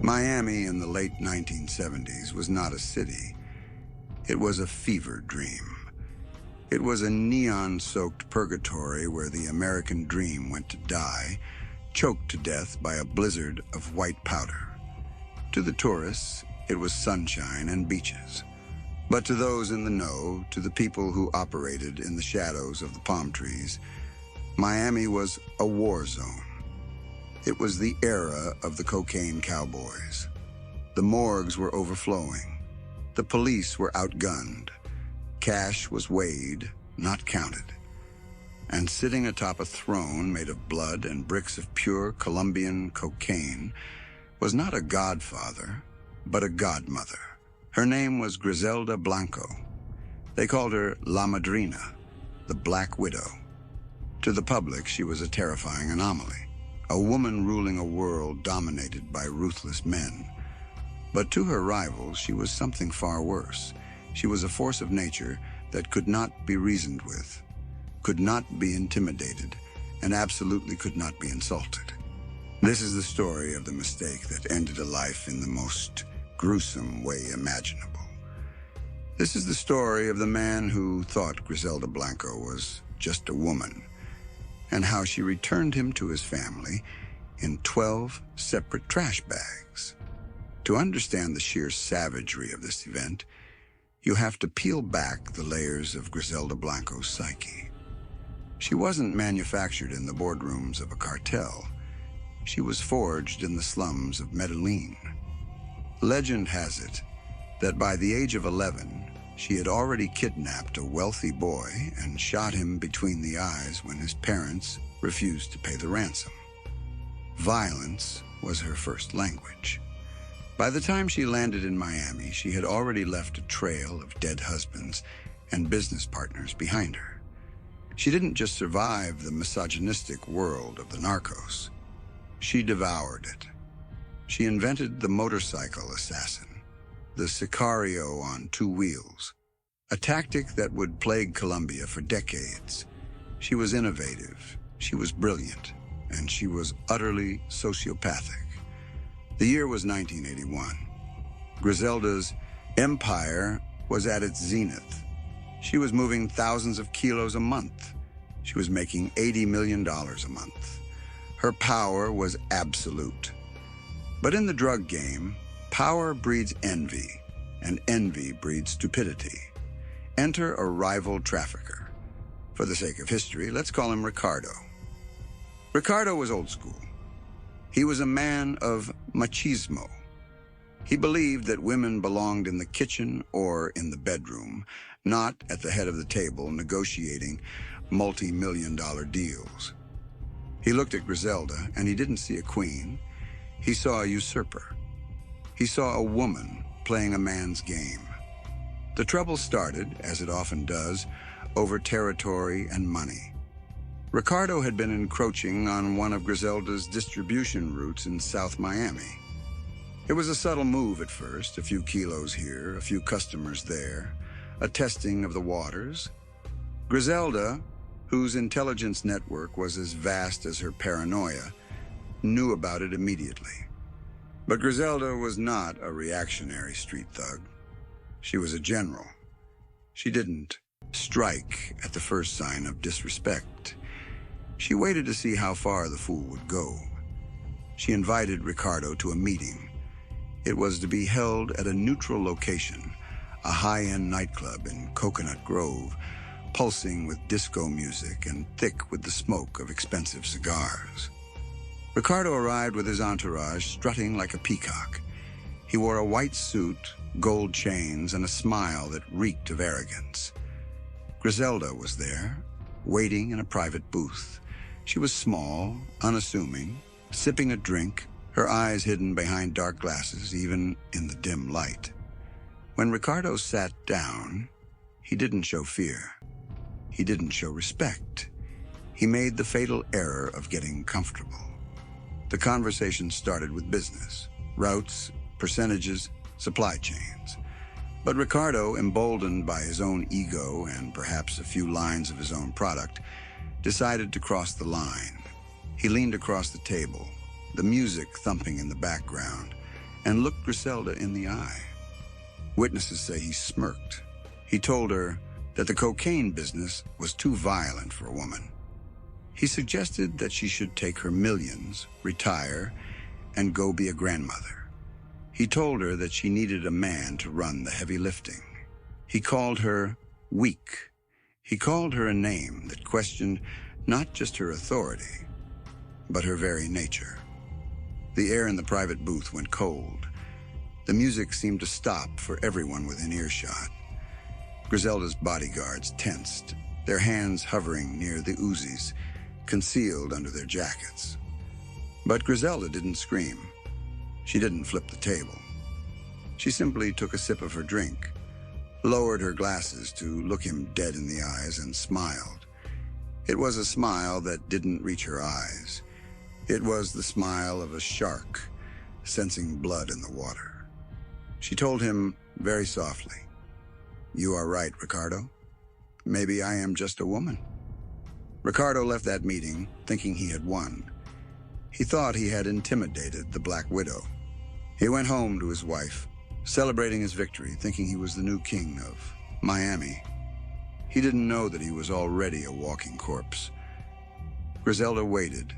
Miami in the late 1970s was not a city. It was a fever dream. It was a neon-soaked purgatory where the American dream went to die, choked to death by a blizzard of white powder. To the tourists, it was sunshine and beaches. But to those in the know, to the people who operated in the shadows of the palm trees, Miami was a war zone. It was the era of the cocaine cowboys. The morgues were overflowing. The police were outgunned. Cash was weighed, not counted. And sitting atop a throne made of blood and bricks of pure Colombian cocaine was not a godfather, but a godmother. Her name was Griselda Blanco. They called her La Madrina, the Black Widow. To the public, she was a terrifying anomaly, a woman ruling a world dominated by ruthless men. But to her rivals, she was something far worse. She was a force of nature that could not be reasoned with, could not be intimidated, and absolutely could not be insulted. This is the story of the mistake that ended a life in the most gruesome way imaginable. This is the story of the man who thought Griselda Blanco was just a woman, and how she returned him to his family in 12 separate trash bags. To understand the sheer savagery of this event, you have to peel back the layers of Griselda Blanco's psyche. She wasn't manufactured in the boardrooms of a cartel. She was forged in the slums of Medellin. Legend has it that by the age of 11, she had already kidnapped a wealthy boy and shot him between the eyes when his parents refused to pay the ransom. Violence was her first language. By the time she landed in Miami, she had already left a trail of dead husbands and business partners behind her. She didn't just survive the misogynistic world of the narcos. She devoured it. She invented the motorcycle assassin, the sicario on two wheels, a tactic that would plague Colombia for decades. She was innovative, she was brilliant, and she was utterly sociopathic. The year was 1981. Griselda's empire was at its zenith. She was moving thousands of kilos a month. She was making $80 million a month. Her power was absolute. But in the drug game, power breeds envy, and envy breeds stupidity. Enter a rival trafficker. For the sake of history, let's call him Ricardo. Ricardo was old school. He was a man of machismo. He believed that women belonged in the kitchen or in the bedroom, not at the head of the table negotiating multi-million-dollar deals. He looked at Griselda, and he didn't see a queen. He saw a usurper. He saw a woman playing a man's game. The trouble started, as it often does, over territory and money. Ricardo had been encroaching on one of Griselda's distribution routes in South Miami. It was a subtle move at first, a few kilos here, a few customers there, a testing of the waters. Griselda, whose intelligence network was as vast as her paranoia, knew about it immediately. But Griselda was not a reactionary street thug. She was a general. She didn't strike at the first sign of disrespect. She waited to see how far the fool would go. She invited Ricardo to a meeting. It was to be held at a neutral location, a high-end nightclub in Coconut Grove, pulsing with disco music and thick with the smoke of expensive cigars. Ricardo arrived with his entourage, strutting like a peacock. He wore a white suit, gold chains, and a smile that reeked of arrogance. Griselda was there, waiting in a private booth. She was small, unassuming, sipping a drink, her eyes hidden behind dark glasses, even in the dim light. When Ricardo sat down, he didn't show fear. He didn't show respect. He made the fatal error of getting comfortable. The conversation started with business, routes, percentages, supply chains. But Ricardo, emboldened by his own ego and perhaps a few lines of his own product, decided to cross the line. He leaned across the table, the music thumping in the background, and looked Griselda in the eye. Witnesses say he smirked. He told her that the cocaine business was too violent for a woman. He suggested that she should take her millions, retire, and go be a grandmother. He told her that she needed a man to run the heavy lifting. He called her weak. He called her a name that questioned not just her authority, but her very nature. The air in the private booth went cold. The music seemed to stop for everyone within earshot. Griselda's bodyguards tensed, their hands hovering near the Uzis, concealed under their jackets. But Griselda didn't scream. She didn't flip the table. She simply took a sip of her drink, lowered her glasses to look him dead in the eyes, and smiled. It was a smile that didn't reach her eyes. It was the smile of a shark sensing blood in the water. She told him very softly, "You are right, Ricardo. Maybe I am just a woman." Ricardo left that meeting thinking he had won. He thought he had intimidated the Black Widow. He went home to his wife, celebrating his victory, thinking he was the new king of Miami. He didn't know that he was already a walking corpse. Griselda waited.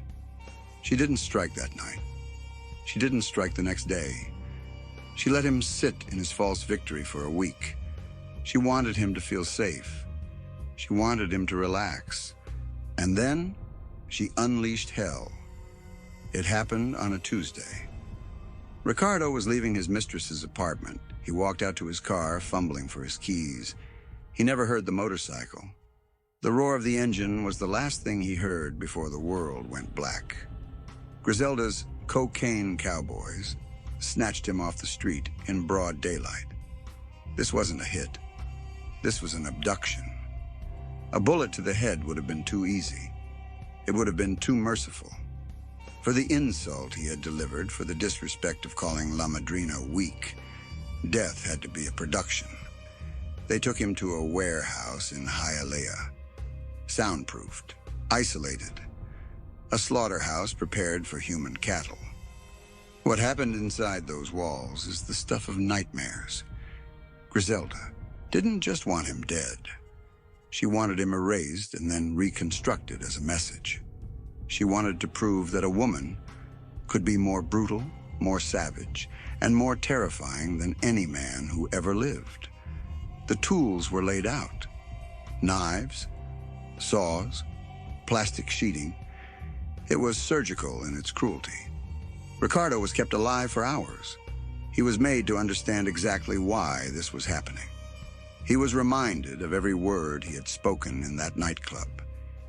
She didn't strike that night. She didn't strike the next day. She let him sit in his false victory for a week. She wanted him to feel safe. She wanted him to relax. And then she unleashed hell. It happened on a Tuesday. Ricardo was leaving his mistress's apartment. He walked out to his car, fumbling for his keys. He never heard the motorcycle. The roar of the engine was the last thing he heard before the world went black. Griselda's cocaine cowboys snatched him off the street in broad daylight. This wasn't a hit. This was an abduction. A bullet to the head would have been too easy. It would have been too merciful. For the insult he had delivered, for the disrespect of calling La Madrina weak, death had to be a production. They took him to a warehouse in Hialeah, soundproofed, isolated, a slaughterhouse prepared for human cattle. What happened inside those walls is the stuff of nightmares. Griselda didn't just want him dead. She wanted him erased and then reconstructed as a message. She wanted to prove that a woman could be more brutal, more savage, and more terrifying than any man who ever lived. The tools were laid out. Knives, saws, plastic sheeting. It was surgical in its cruelty. Ricardo was kept alive for hours. He was made to understand exactly why this was happening. He was reminded of every word he had spoken in that nightclub.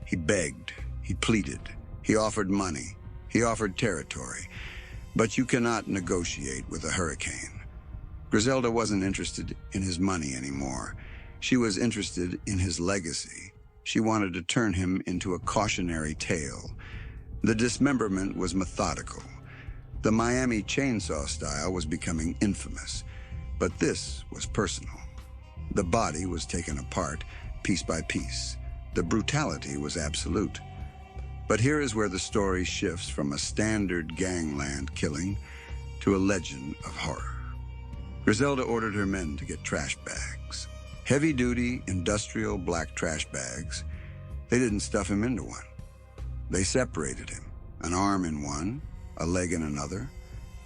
He begged, he pleaded, he offered money, he offered territory. But you cannot negotiate with a hurricane. Griselda wasn't interested in his money anymore. She was interested in his legacy. She wanted to turn him into a cautionary tale. The dismemberment was methodical. The Miami chainsaw style was becoming infamous, but this was personal. The body was taken apart, piece by piece. The brutality was absolute. But here is where the story shifts from a standard gangland killing to a legend of horror. Griselda ordered her men to get trash bags. Heavy-duty, industrial black trash bags. They didn't stuff him into one. They separated him, an arm in one, a leg in another,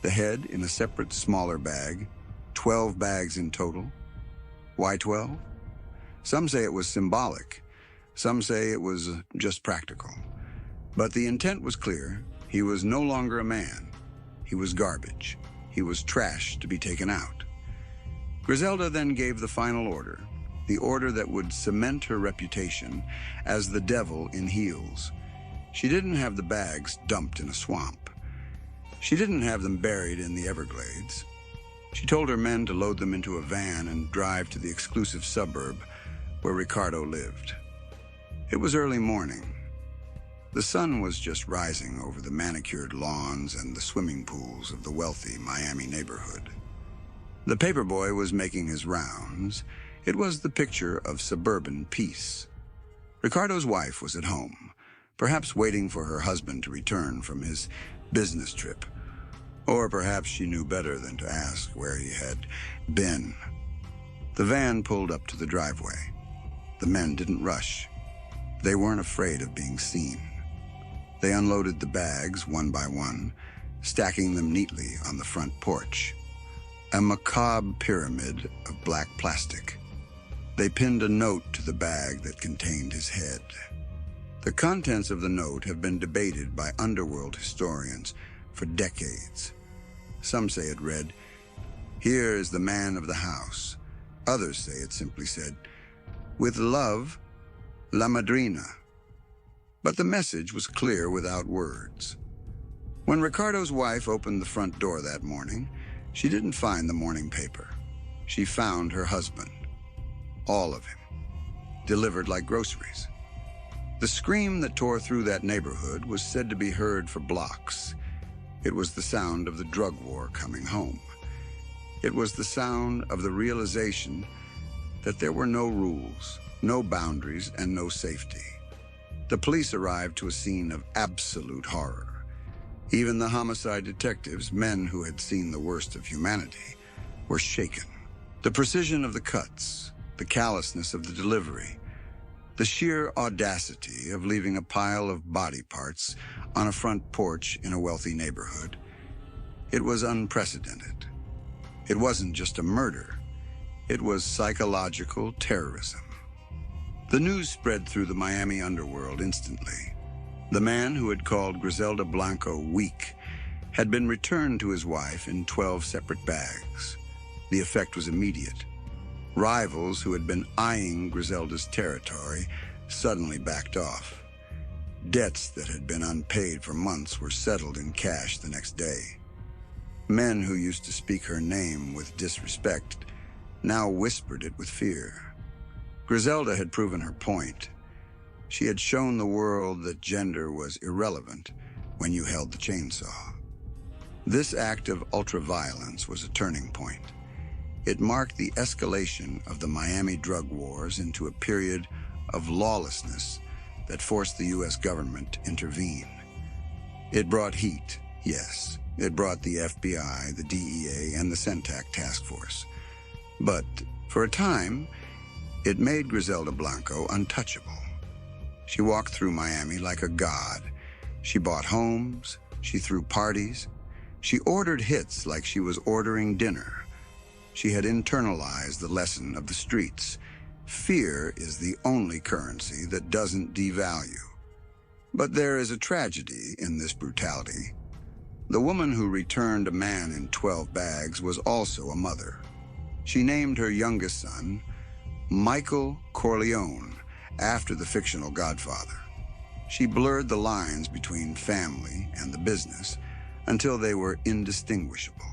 the head in a separate, smaller bag, 12 bags in total. Why 12? Some say it was symbolic. Some say it was just practical. But the intent was clear. He was no longer a man. He was garbage. He was trash to be taken out. Griselda then gave the final order, the order that would cement her reputation as the devil in heels. She didn't have the bags dumped in a swamp. She didn't have them buried in the Everglades. She told her men to load them into a van and drive to the exclusive suburb where Ricardo lived. It was early morning. The sun was just rising over the manicured lawns and the swimming pools of the wealthy Miami neighborhood. The paperboy was making his rounds. It was the picture of suburban peace. Ricardo's wife was at home, perhaps waiting for her husband to return from his business trip, Or perhaps she knew better than to ask where he had been. The van pulled up to the driveway. The men didn't rush. They weren't afraid of being seen. They unloaded the bags one by one, stacking them neatly on the front porch. A macabre pyramid of black plastic. They pinned a note to the bag that contained his head. The contents of the note have been debated by underworld historians for decades. Some say it read, "Here is the man of the house." Others say it simply said, "With love, La Madrina." But the message was clear without words. When Ricardo's wife opened the front door that morning, she didn't find the morning paper. She found her husband. All of him. Delivered like groceries. The scream that tore through that neighborhood was said to be heard for blocks. It was the sound of the drug war coming home. It was the sound of the realization that there were no rules, no boundaries, and no safety. The police arrived to a scene of absolute horror. Even the homicide detectives, men who had seen the worst of humanity, were shaken. The precision of the cuts, the callousness of the delivery, the sheer audacity of leaving a pile of body parts on a front porch in a wealthy neighborhood. It was unprecedented. It wasn't just a murder. It was psychological terrorism. The news spread through the Miami underworld instantly. The man who had called Griselda Blanco weak had been returned to his wife in 12 separate bags. The effect was immediate. Rivals who had been eyeing Griselda's territory suddenly backed off. Debts that had been unpaid for months were settled in cash the next day. Men who used to speak her name with disrespect now whispered it with fear. Griselda had proven her point. She had shown the world that gender was irrelevant when you held the chainsaw. This act of ultraviolence was a turning point. It marked the escalation of the Miami drug wars into a period of lawlessness that forced the U.S. government to intervene. It brought heat, yes. It brought the FBI, the DEA, and the CENTAC task force. But for a time, it made Griselda Blanco untouchable. She walked through Miami like a god. She bought homes, she threw parties, she ordered hits like she was ordering dinner. She had internalized the lesson of the streets. Fear is the only currency that doesn't devalue. But there is a tragedy in this brutality. The woman who returned a man in 12 bags was also a mother. She named her youngest son Michael Corleone, after the fictional Godfather. She blurred the lines between family and the business until they were indistinguishable.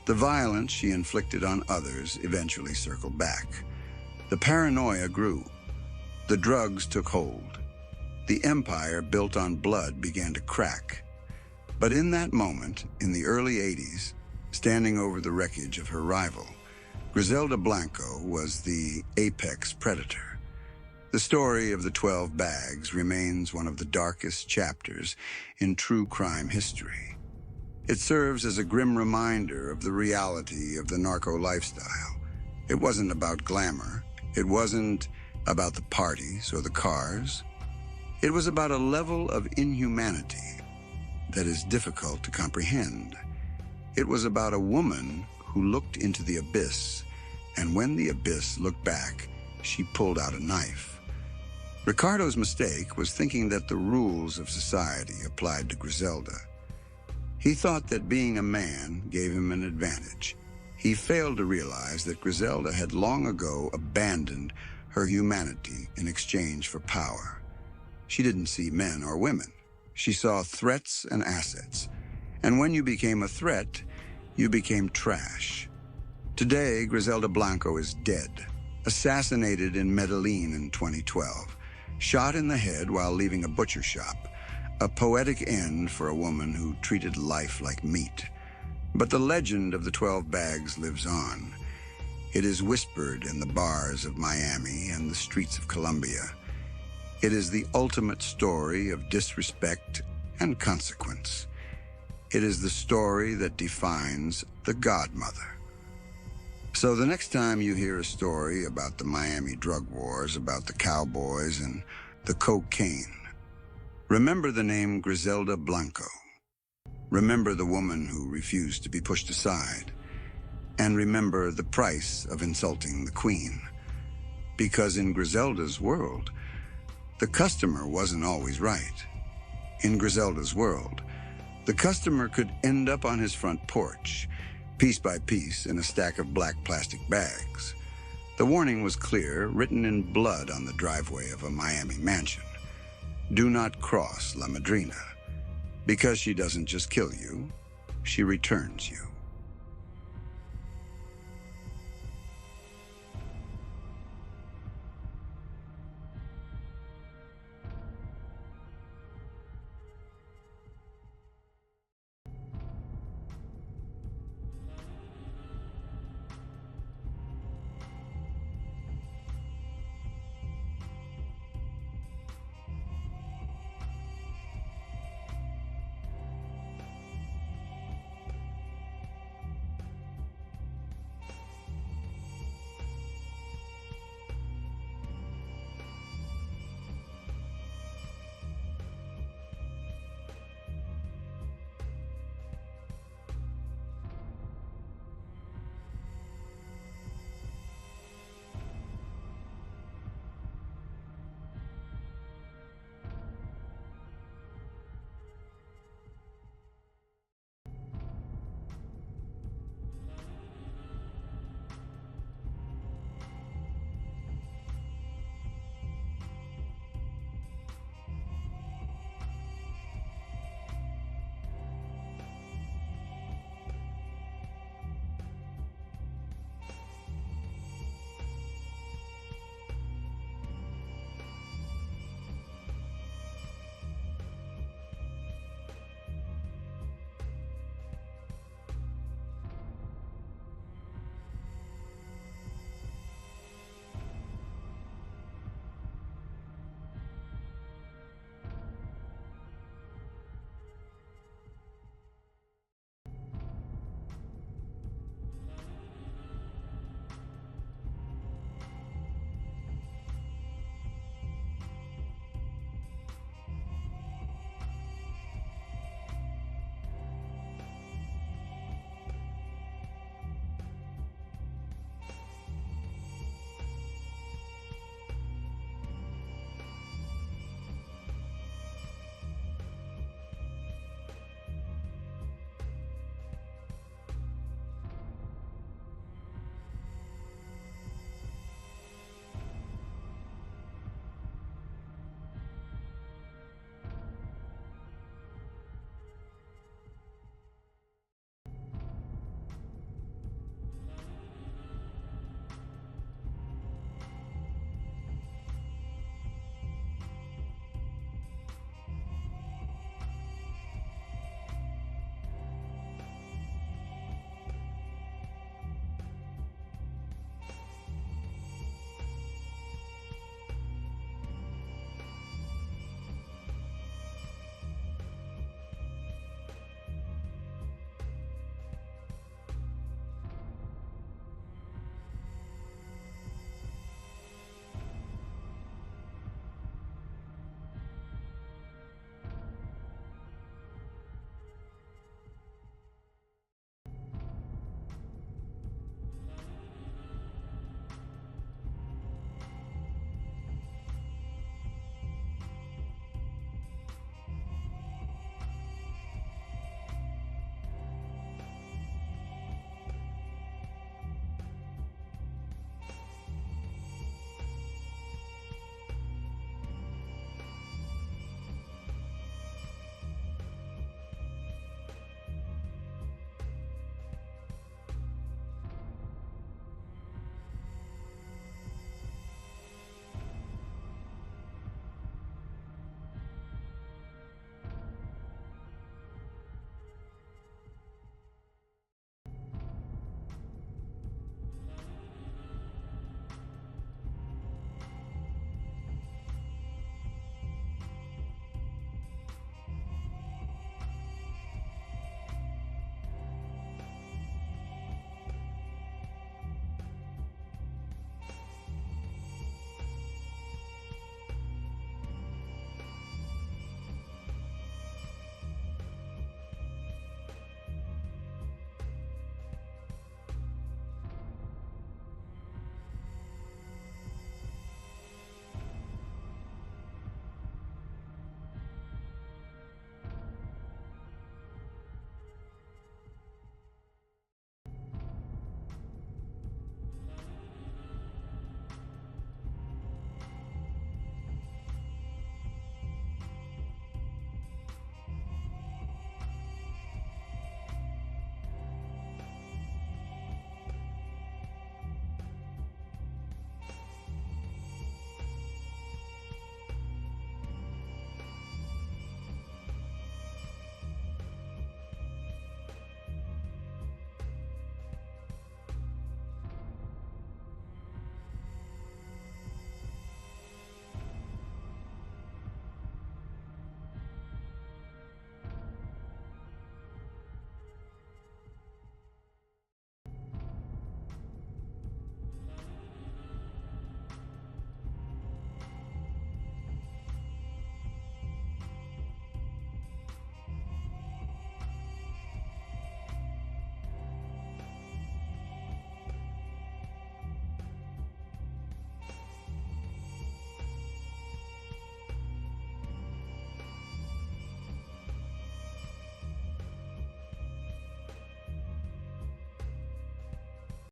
The violence she inflicted on others eventually circled back. The paranoia grew. The drugs took hold. The empire built on blood began to crack. But in that moment, in the early 80s, standing over the wreckage of her rival, Griselda Blanco was the apex predator. The story of the 12 bags remains one of the darkest chapters in true crime history. It serves as a grim reminder of the reality of the narco lifestyle. It wasn't about glamour. It wasn't about the parties or the cars. It was about a level of inhumanity that is difficult to comprehend. It was about a woman who looked into the abyss, and when the abyss looked back, she pulled out a knife. Ricardo's mistake was thinking that the rules of society applied to Griselda. He thought that being a man gave him an advantage. He failed to realize that Griselda had long ago abandoned her humanity in exchange for power. She didn't see men or women. She saw threats and assets. And when you became a threat, you became trash. Today, Griselda Blanco is dead, assassinated in Medellin in 2012, shot in the head while leaving a butcher shop, a poetic end for a woman who treated life like meat. But the legend of the 12 bags lives on. It is whispered in the bars of Miami and the streets of Colombia. It is the ultimate story of disrespect and consequence. It is the story that defines the Godmother. So the next time you hear a story about the Miami drug wars, about the Cowboys and the cocaine, remember the name Griselda Blanco. Remember the woman who refused to be pushed aside. And remember the price of insulting the queen. Because in Griselda's world, the customer wasn't always right. In Griselda's world, the customer could end up on his front porch, piece by piece in a stack of black plastic bags. The warning was clear, written in blood on the driveway of a Miami mansion. Do not cross La Madrina, because she doesn't just kill you, she returns you.